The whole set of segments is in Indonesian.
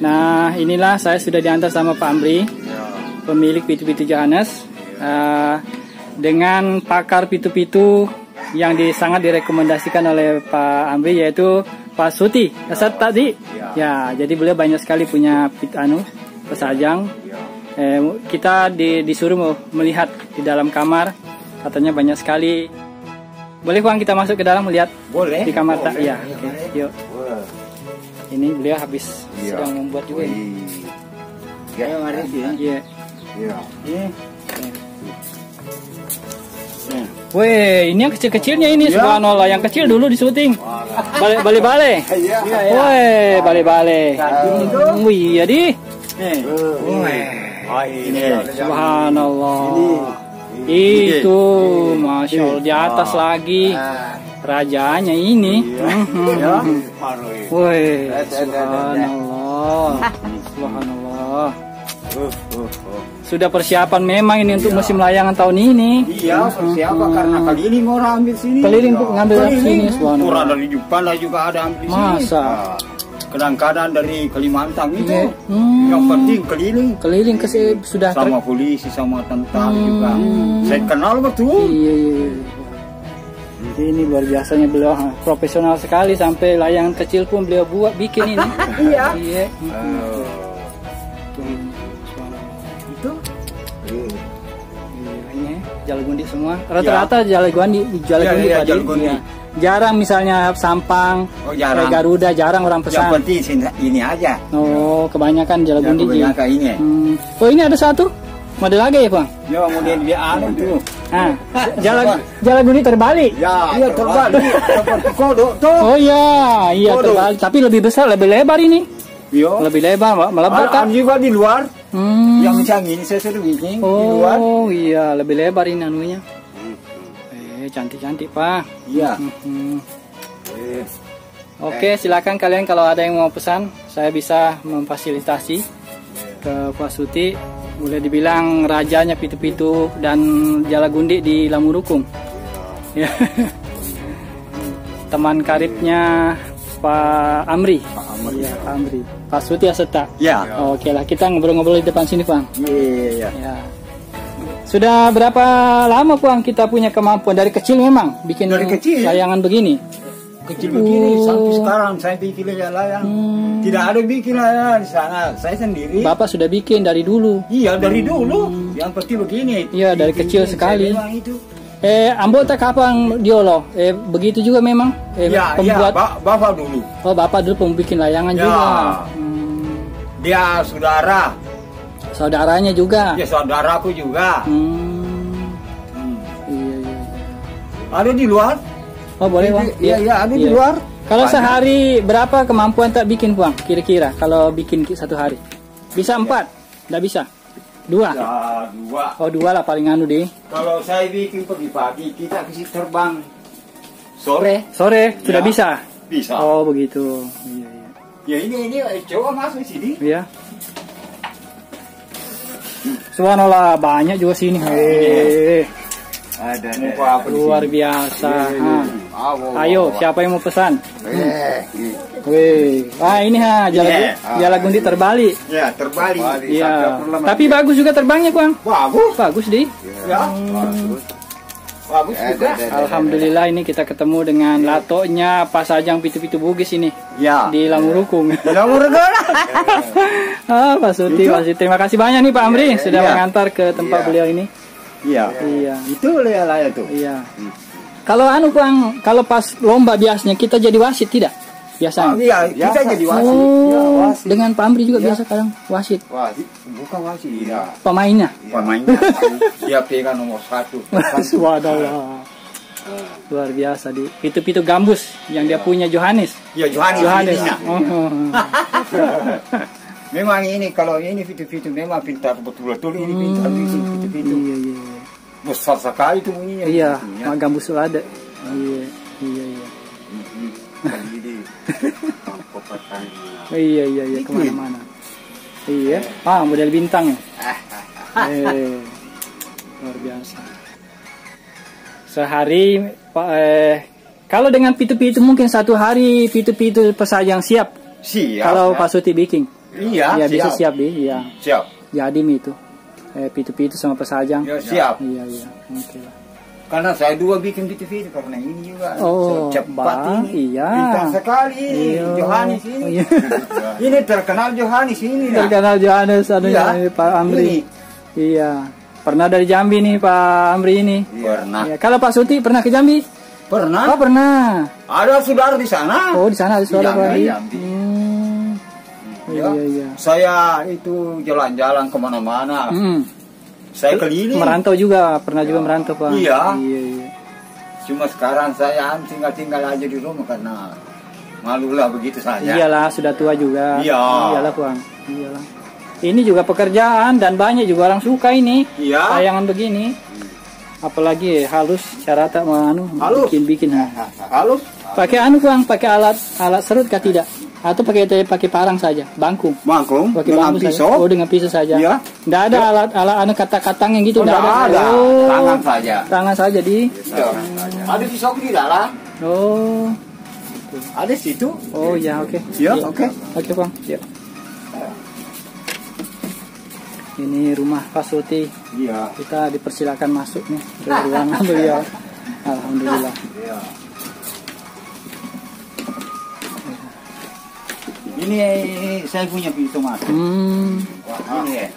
Nah, inilah saya sudah diantar sama Pak Amri, pemilik pitu-pitu Johannes, dengan pakar pitu-pitu yang sangat direkomendasikan oleh Pak Amri, yaitu Pak Suti. Saat tadi, ya, jadi beliau banyak sekali punya pesajang. Kita disuruh melihat di dalam kamar, katanya banyak sekali. Boleh Bang kita masuk ke dalam melihat? Boleh. Di kamar tak? Boleh. Ya, oke. Yuk. Ini beliau habis sedang membuat juga ini. Ya, mari sih. Iya. Iya. Weh, ini yang kecil-kecilnya ini, subhanallah. Yang kecil dulu di syuting. Bale-bale. Weh, bale-bale. Wih, ya di. Subhanallah. Itu, masya Allah, di atas lagi. Rajanya ini. Woi, subhanallah. Subhanallah. Sudah persiapan memang ini untuk musim layangan tahun ini. Iya, persiapan karena keliling orang ambil sini. Keliling untuk ngambil sini, subhanallah. Orang dari Jepang juga ada ambil sini. Masa? Kadang-kadang dari Kalimantan itu. Yang penting keliling. Keliling ke sudah sama polisi, sama tentara juga. Saya kenal betul. Iya. Ini luar biasanya beliau, profesional sekali, sampai layangan kecil pun beliau bikin ini. Iya. Itu. Ini Jalagundi semua. Rata-rata Jalagundi tadi. Ya. Jarang misalnya Sampang, Garuda, jarang orang pesan. Yang penting ini aja. Oh, kebanyakan Jalagundi. Kebanyakan ini. Oh, ini ada satu model lagi ya, Bang? Ya, model dia anu tuh. Jalagundi terbalik. Ya, iya terbalik. Seperti kodok tuh. Oh iya terbalik. Tapi lebih besar, lebih lebar ini. Iya. Lebih lebar, melebar kan? Juga di luar. Yang macam ini saya sudah bikin di luar. Oh iya, lebih lebar ini anunya. Cantik-cantik Pak. Iya. Oke, silakan kalian kalau ada yang mau pesan, saya bisa memfasilitasi ke Pak Suti. Boleh dibilang rajanya pitu-pitu dan Jalagundi di Lamurukung. Ya. Teman karibnya Pak Amri. Iya, Pak Amri. Pak Suti Aseta. Ya. Oke lah, kita ngobrol-ngobrol di depan sini, Bang. Iya. Ya. Sudah berapa lama Bang kita punya kemampuan dari kecil memang bikin layangan begini? Kecil begini sampai sekarang saya bikin layang. Tidak ada bikin layang di sana, saya sendiri. Bapak sudah bikin dari dulu? Iya, dari dulu. Yang penting begini. Iya, dari kecil sekali. Anggota kapan Diolo? Begitu juga memang? Iya, Bapak dulu. Oh, Bapak dulu pembikin layangan juga. Dia saudara. Saudaranya juga? Ya, saudaraku juga. Iya. Ada di luar? Oh, boleh Bang? Iya, ada di luar. Kalau sehari berapa kemampuan tak bikin Bang? Kira-kira kalau bikin satu hari? Bisa 4? Nggak bisa? 2? Ya, 2. Oh, 2 lah paling anu deh. Kalau saya bikin pagi-pagi, kita kasih terbang sore. Sore sudah bisa? Bisa. Oh, begitu. Iya. Ya, ini coba masuk sini. Iya. Subhanallah, banyak juga sini. Ada luar biasa. Ayo, siapa yang mau pesan? Ini Jalagundi terbalik. Ya, terbalik. Iya. Tapi bagus juga terbangnya, Bang. Bagus deh. Ya, bagus juga. Alhamdulillah ini kita ketemu dengan latonya pasajang pitu-pitu Bugis ini. Ya. Di Lamurukung. Lamurukung. Pak Suti, terima kasih banyak nih Pak Amri sudah mengantar ke tempat beliau ini. Iya. Itu lah tuh. Iya. Kalau Bang, kalau pas lomba biasanya kita jadi wasit tidak? Biasanya. Iya, kita jadi wasit. Wasit. Dengan Pak Amri juga biasa kadang wasit. Wasit, bukan wasit. Iya. Pemainnya. Dia pegang nomor 1. Subhanallah. Luar biasa di pitu-pitu gambus yang dia punya Johannes. Iya, Johannes. Memang ini kalau ini pitu-pitu memang pintar betul-betul ini pintar pitu-pitu. Iya. Besar sekali itu bunyinya. Iya, gambus ada. Iya. Iya, kemana-mana. Iya. Model bintang ya. Luar biasa. Sehari kalau dengan pitu-pitu mungkin satu hari pitu-pitu pesajang siap. Siap. Kalau Pak Suti bikin. Iya, Ya bisa siap di, iya. Siap. Jadi itu. Pitu-pitu sama pesajang. Ya, siap. Iya, iya. Oke lah. Karena saya dua bikin pitu-pitu karena ini juga cepat ini. Iya. Pintar sekali ini. Iya. Johannes ini. Oh, iya. Ini terkenal Johannes ini. Terkenal Johannes Iya. Pak Amri. Iya. Pernah dari Jambi nih Pak Amri ini. Pernah. Ya, kalau Pak Suti pernah ke Jambi? Pernah. Oh, pernah. Ada saudara di sana. Oh, di sana ada saudara Pak Amri. Jambi. Iya, iya. Saya itu jalan-jalan kemana-mana. Saya keliling. Merantau juga, pernah juga merantau Pak. Iya. Iya, iya. Cuma sekarang saya tinggal aja di rumah karena malulah begitu saja. Iyalah, sudah tua juga. Iya. Iyalah Bang. Iyalah. Ini juga pekerjaan dan banyak juga orang suka ini. Iya. Tayangan begini. Apalagi halus cara tak Halus. bikin. Halus. Pakai Bang, pakai alat serut kah tidak? Atau pakai parang saja, bangkung. Mangkung Pakai dengan bambu pisau. saja. Oh, dengan pisau saja. Iya. Nggak ada alat kata-katang yang gitu, Oh, nggak ada. Oh, Tangan saja. tangan saja di. Iya. Ada pisau di dalam. Oh, Ada situ. oh ya, oke. Iya, Iya. oke. Oke Bang, siap. Ini rumah Pak Suti. Iya. Kita dipersilakan masuk nih ke ruangan beliau. Alhamdulillah. Iya. Ini saya punya pisau mas. Wah, ini ya.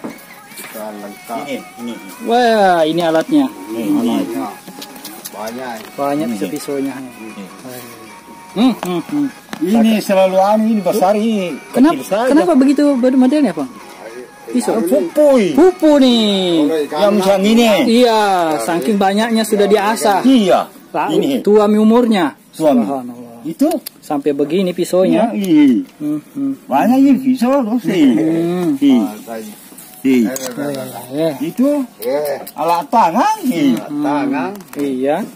Ini. Wah, ini alatnya. Ini. Banyak Ini. pisau-pisaunya. Ini selalu ini besar ini. Kenapa? Kecil saja. Kenapa begitu modelnya, Bang? Pisau. Pupui. Pupu nih. Yang macam ini. Iya, saking banyaknya sudah diasah. Iya. Pak, Ini. tua umurnya. Suami. Subhanallah. Itu. Sampai begini pisaunya. Iya. Banyak ini pisau loh sih. Itu alat tangan. Tangan. Iya.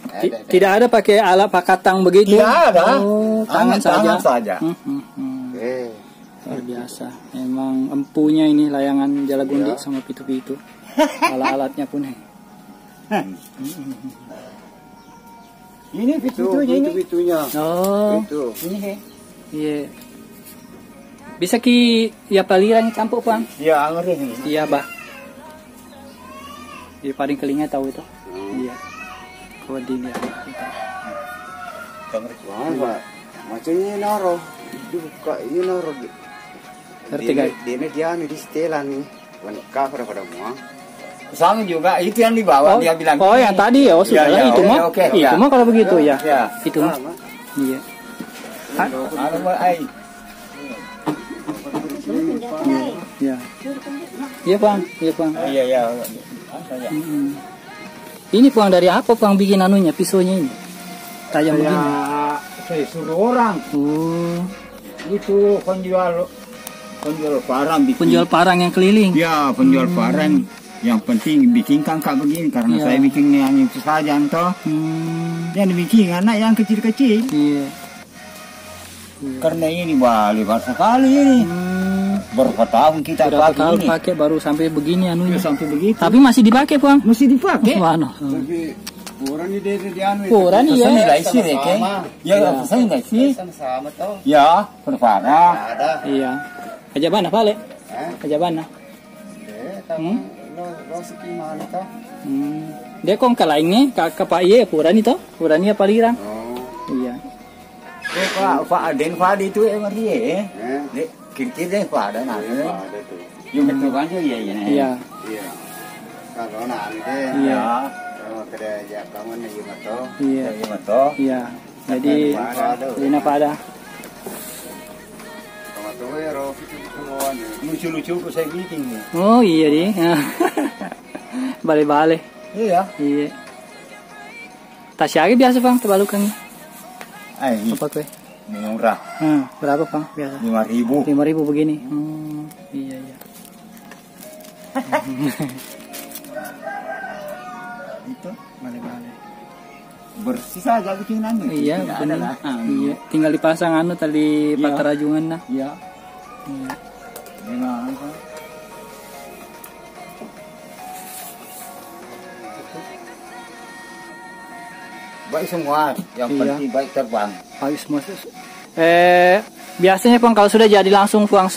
Tidak ada pakai alat pakatang begitu. Tidak ada. Oh, tangan Tangan saja. saja. Luar biasa. Emang empunya ini layangan Jalagundi sama pitu-pitu. Alat-alatnya pun. Ini pitunya ini. Pitunya. Oh. Itu. Ini. Iya. Bisa ki ya paliran campur Bang. Ya ngeri ini. Iya, Bah. Di paling kelingnya tahu itu. Iya. Kodin ya. Wah, macam ini naruh. Buka ini naruh. Ngerti guys? Dia nih di setelan nih. Lengkap pada semua. Sama juga itu yang dibawa dia bilang. Oh, yang tadi ya, sudah lah itu mah. Oke. Itu mah kalau begitu ya. Ya. Itu mah. Iya. Iya. Iya, Bang. Iya, Bang. Iya. Ini Bang dari apa Bang bikin anunya, pisaunya ini? Tajam begini. Saya suruh orang. Oh, Itu penjual parang bikin. penjual parang yang keliling. Ya, penjual parang. Yang penting bikin kakak begini karena Ya. saya bikin yang itu saja toh. Yang dibikin anak yang kecil-kecil. Iya. Karena ini lebar sekali ini. Berapa tahun kita Berapa pakai tahun ini? pakai baru sampai begini Ya, anunya. sampai begitu. Tapi masih dipakai Bang. Mesti dipakai. Wano. Tapi orang ini dia anu. Orang iya. Pesan nilai sih, Reke. Ya, pesan nilai sih. Sama tau. Ya, perpara. Ada. Iya. Aja mana Pale? Aja mana? Lo sekimana tau? Dia kong kalaingnya ke Pak Iye Purani toh? Purani apa lirang? Oh. Iya. Pak Aden Fadi itu yang dia. Kira-kira Pak Aden ada. Ada tuh. Yung betul kan dia ya. Iya. Iya. Kalau nanti deh. Iya. Kalau kedai aja kamu nih juga tau. Iya. Ya betul. Iya. Jadi Lina pada. Kamu tuh ya roh itu semuanya. Lucu-lucu kok saya bikin nih. Oh iya di. Bale-bale. Iya. Iya. Tasyari biasa Bang terbalukan. Ini Apa tuh? murah. Berapa Bang biasa? 5.000. 5.000 begini. Iya iya. Itu Bale-bale. bersih saja bikinannya. Iya, Tidak ada benar. lah. Iya, tinggal dipasang anu tali Iya. patarajungan nah. Iya. Iya. Dengan apa? Baik semua, yang Iya. penting baik terbang. Habis semua. Biasanya Bang kalau sudah jadi langsung Bang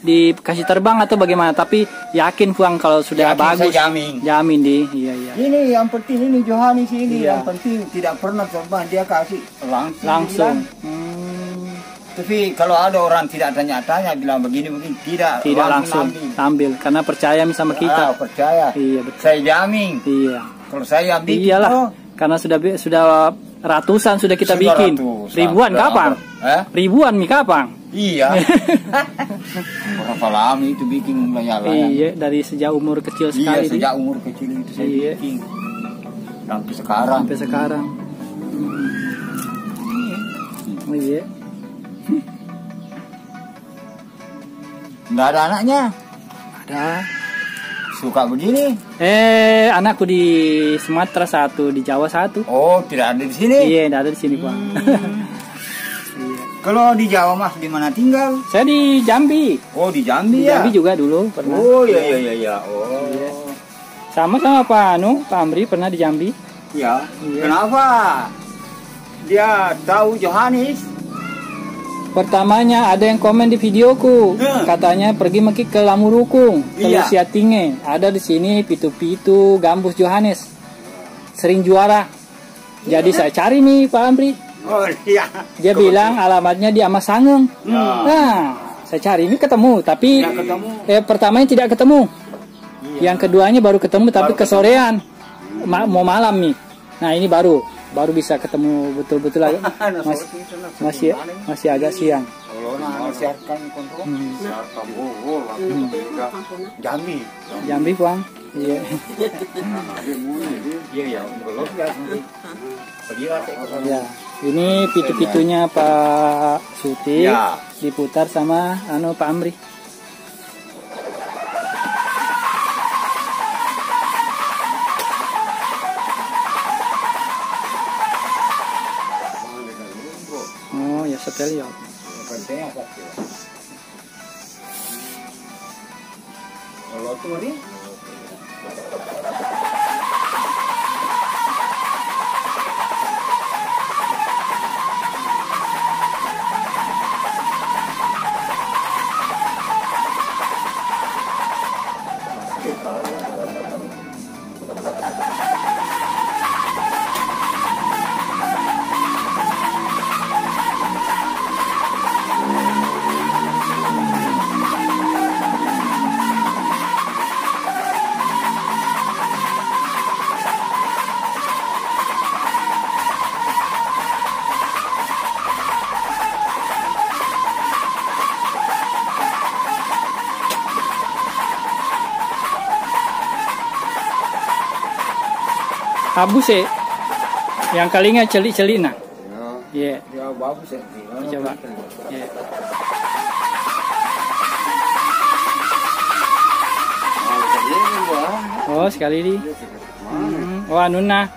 dikasih terbang atau bagaimana? Tapi yakin Puang kalau sudah Yakin, bagus. saya jamin. Jamin di. Iya iya. Ini yang penting ini Johannes ini Iya. yang penting tidak pernah terbang, dia kasih langsung. Hmm, Tapi kalau ada orang tidak tanya-tanya bilang begini tidak langsung ambil karena percaya sama kita. Percaya. Iya betul. Saya jamin. Iya. Kalau saya ambil Iyalah. Karena sudah ratusan sudah kita Sudah bikin. ratusan. Ribuan Sudah kapan? Ribuan mi kapan? Iya. Berapa lama itu bikin layang-layang? Iya, dari sejak umur kecil Iya, sekali. sejak umur kecil itu saya Iya. bikin. Sampai sekarang. Sampai sekarang. Oh iya. Nggak ada anaknya. Ada. Suka begini. Anakku di Sumatera satu, di Jawa satu. Oh, tidak ada di sini. Iya, tidak ada di sini, Bang. Iya. Kalau di Jawa Mas di mana tinggal? Saya di Jambi. Oh, di Di Jambi ya. Jambi juga dulu pernah. Oh, iya. Oh. Iya. Sama-sama Pak Pak Amri pernah di Jambi. Ya. Iya. Kenapa? Dia tahu Johannes. Pertamanya ada yang komen di videoku, katanya pergi maki ke Lamurukung, ke Iya. Lusiatinge. Ada di sini pitu-pitu gambus Johannes, sering juara. Jadi saya cari nih Pak Amri. Oh, iya. Dia bilang alamatnya di Amas Sangeng. Nah, saya cari ini ketemu, tapi Tidak ketemu. pertamanya tidak ketemu. Iya. Yang keduanya baru ketemu, tapi kesorean, mau malam nih. Nah ini baru bisa ketemu betul-betul lagi. Masih agak siang. Jambi Bang. Iya. Ya, ini pitu-pitunya Pak Suti Ya. diputar sama Pak Amri. Oh ya setel ya. Kalau tuh ini Habus yang kalinya celik-celik nah. Iya. ya bagus ya. Coba. Iya. Oh sekali di. Oh anuna.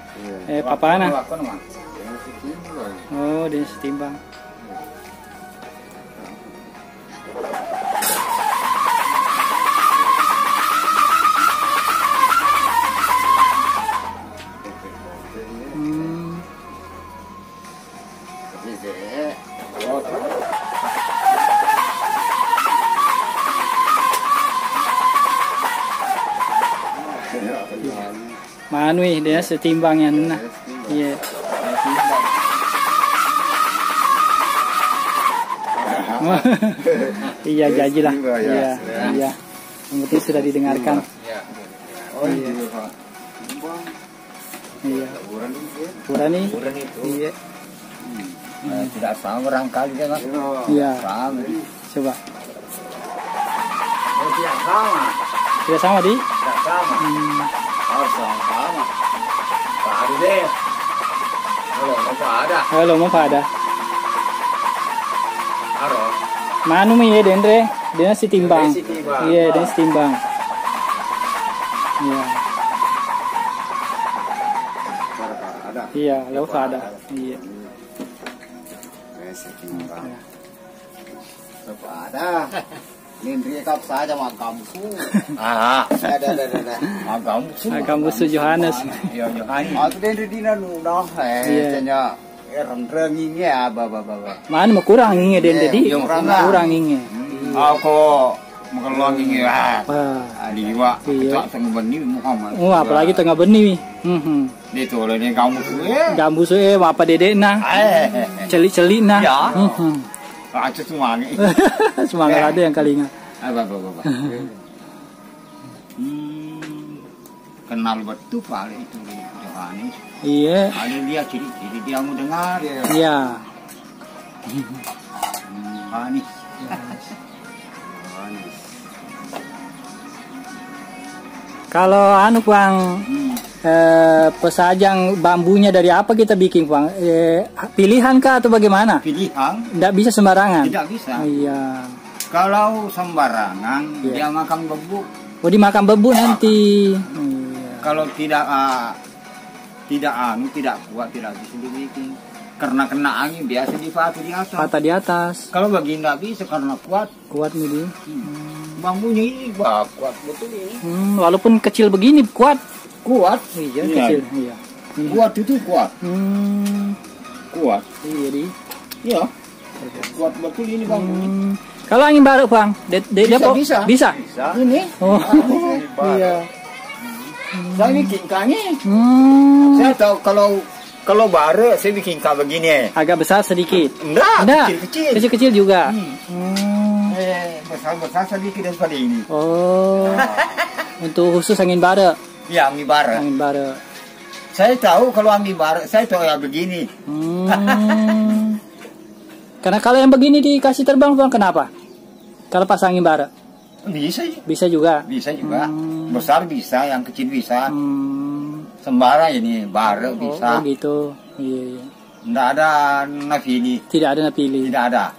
Papana. Oh dia setimbang. Manui dia setimbangnya nuna. Iya. Iya janjilah. Iya. Iya. Yang penting sudah didengarkan. Oh iya. Iya. Purani. Iya. Tidak sama barangkali ya Mas. Iya. Sama. Coba. Oh tidak sama. Tidak sama di? Tidak sama. Oh sama. Pak ada deh. Halo mau pada. Halo. Manu mi ya Dendre, dia si timbang. Iya, dia si timbang. Iya. Iya, lo ada. Iya. Ada. Nindri kap saja makam su. Ada. Agam musuh Johannes. Iya Johannes. Aku nindri dina nuno. Tanya reng aba. Mana mau kurang inge Dendre di? Kurang. Kurang inge. Aku Mengelang ini Wah. Liwa. Iya. Tak tengah benih Muhammad. Apalagi tengah benih. Itu oleh ni kamu suwe. Gambu suwe apa dedek nah. Celik-celik nah. Ya. Aja semangat. Semangat ada yang kalinga. Apa. Kenal betul paling itu Yohanes. Iya. Ada dia ciri-ciri dia mau dengar. Iya. Yohanes. Kalau anu Bang, pesajang bambunya dari apa kita bikin Bang? Pilihan kah atau bagaimana? Pilihan. Tidak bisa sembarangan. Tidak bisa. Iya. Kalau sembarangan dia makan bebu. Oh dimakan bebu nanti. Iya. Kalau tidak kuat tidak bisa dibikin. Karena kena angin biasa dipatah di atas. Patah di atas. Kalau begini tidak bisa karena kuat. Kuat nih. Bambunya ini kuat betul ini. Walaupun kecil begini kuat. Kuat. Iya kecil. Iya. Kuat itu kuat. Kuat. Iya di. Iya. Kuat betul ini bambunya. Kalau angin baru Bang, Bisa. Ini. Oh. Iya. Saya bikin kami. Saya tahu kalau bare saya bikin kah begini. Agak besar sedikit. Enggak. Kecil-kecil. Kecil-kecil juga. Besar sedikit daripada ini. Oh. Untuk khusus angin bara. Ya, angin bara. Angin bara. Saya tahu kalau angin bara, saya tahu ya begini. Karena kalau yang begini dikasih terbang Bang, kenapa? Kalau pas angin bara? Bisa. Bisa juga. Bisa juga. Besar bisa, yang kecil bisa. Sembarang ini bara bisa. Oh gitu. Iya. Tidak ada napili. Tidak ada napili. Tidak ada.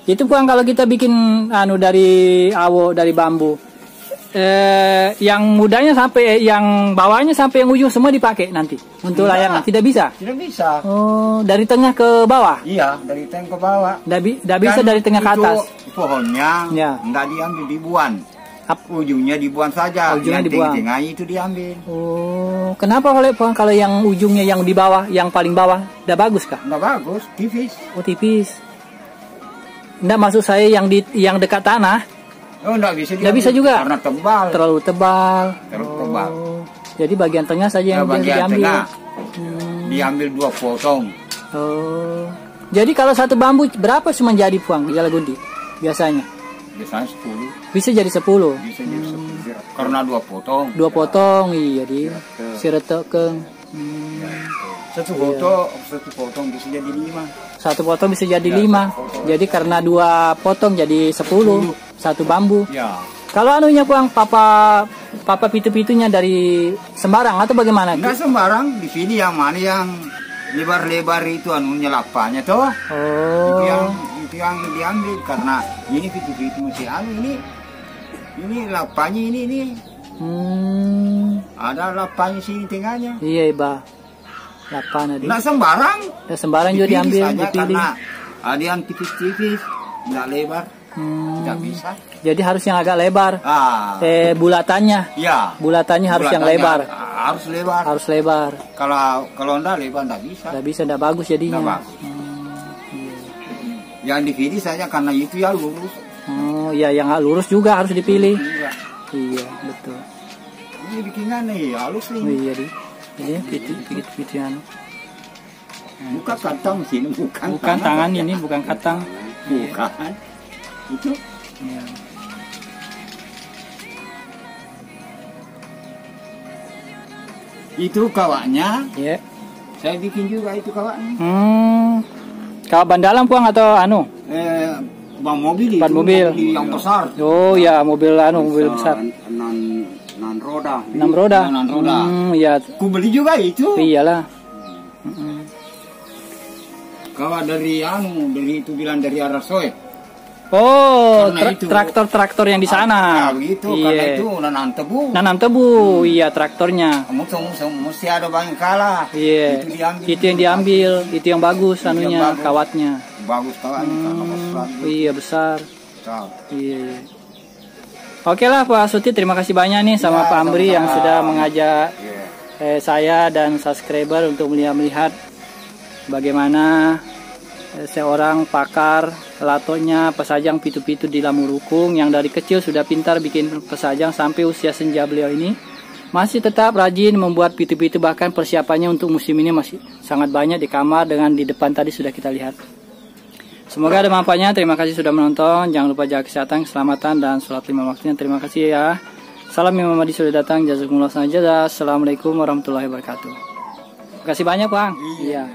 Itu Bang kalau kita bikin anu dari bambu. Yang mudanya sampai yang bawahnya sampai yang ujung semua dipakai nanti untuk layangan. Tidak bisa. Tidak bisa. Oh, dari tengah ke bawah. Iya, dari tengah ke bawah. Tidak bisa dari tengah ke atas. Pohonnya ya. Tidak diambil, dibuang. Ujungnya dibuang saja. Ujungnya yang dibuang. Tengah-tengahnya itu diambil. Oh, kenapa kalau yang ujungnya yang di bawah, yang paling bawah, tidak bagus kah? Tidak bagus, tipis. Oh tipis. Tidak maksud saya yang dekat tanah. Oh, tidak bisa. Tidak bisa juga. Karena tebal. Terlalu tebal. Tebal. Jadi bagian tengah saja yang bagian diambil. Tengah, diambil 2 potong. Oh. Jadi kalau satu bambu berapa cuma jadi Puang di Jalagundi biasanya? Biasanya 10. Bisa jadi 10. Bisa jadi 10. Karena 2 potong. 2 potong, iya di. Siretekeng. Satu potong bisa jadi 5. Satu potong bisa jadi 5. Jadi karena 2 potong jadi 10. Satu bambu. Ya. Kalau anunya Puang, papa pitu-pitunya dari sembarang atau bagaimana? Enggak sembarang, di sini yang mana yang lebar-lebar itu anunya lapanya toh. Oh. Itu yang diambil karena ini pitu-pitu masih ini lapanya ini. Ada lapanya sini tengahnya. Iya, Iba. Lapan ada. Enggak sembarang. Enggak sembarang juga diambil, dipilih. Karena ada yang tipis-tipis, enggak lebar. Enggak bisa. Jadi harus yang agak lebar. Bulatannya. Ya. Bulatannya harus yang lebar. Harus lebar. Harus lebar. Kalau enggak lebar enggak bisa. Enggak bisa, enggak bagus jadinya. Enggak bagus. Yang dipilih saja karena itu ya lurus. Oh, iya yang lurus juga harus dipilih. Iya, betul. Ini bikinan nih halus nih. Oh, iya di. Ini pitian. Bukan katang sini, bukan tangan ini, bukan katang. Bukan. Itu. Ya. Itu kawaknya. Iya. Saya bikin juga itu kawaknya. Kawak ban dalam Puang atau anu? Ban mobil itu. Ban mobil yang besar. Oh ya, mobil besar. 6 roda. 6 roda. 6 roda. Iya. Ku beli juga itu. Iyalah. Kawak dari itu bilang dari Arasoy. Oh, traktor yang di sana. Begitu, iya. Karena itu nanam tebu. Nanam tebu, iya traktornya. Mesti ada banyak kalah. Iya. Itu yang diambil, itu yang bagus anunya, kawatnya. Bagus kawatnya karena besar. Iya, besar. Besar. Iya. Oke lah Pak Suti, terima kasih banyak nih sama Pak Amri yang sudah mengajak saya dan subscriber untuk melihat bagaimana seorang pakar latonya pesajang pitu-pitu di Lamurukung yang dari kecil sudah pintar bikin pesajang sampai usia senja beliau ini masih tetap rajin membuat pitu-pitu, bahkan persiapannya untuk musim ini masih sangat banyak di kamar dengan di depan tadi sudah kita lihat. Semoga ada manfaatnya. Terima kasih sudah menonton. Jangan lupa jaga kesehatan, keselamatan, dan sholat 5 waktunya. Terima kasih ya. Salam Imam Mahdi sudah datang. Jazakumullah khairan. Assalamualaikum warahmatullahi wabarakatuh. Terima kasih banyak Bang. Iya.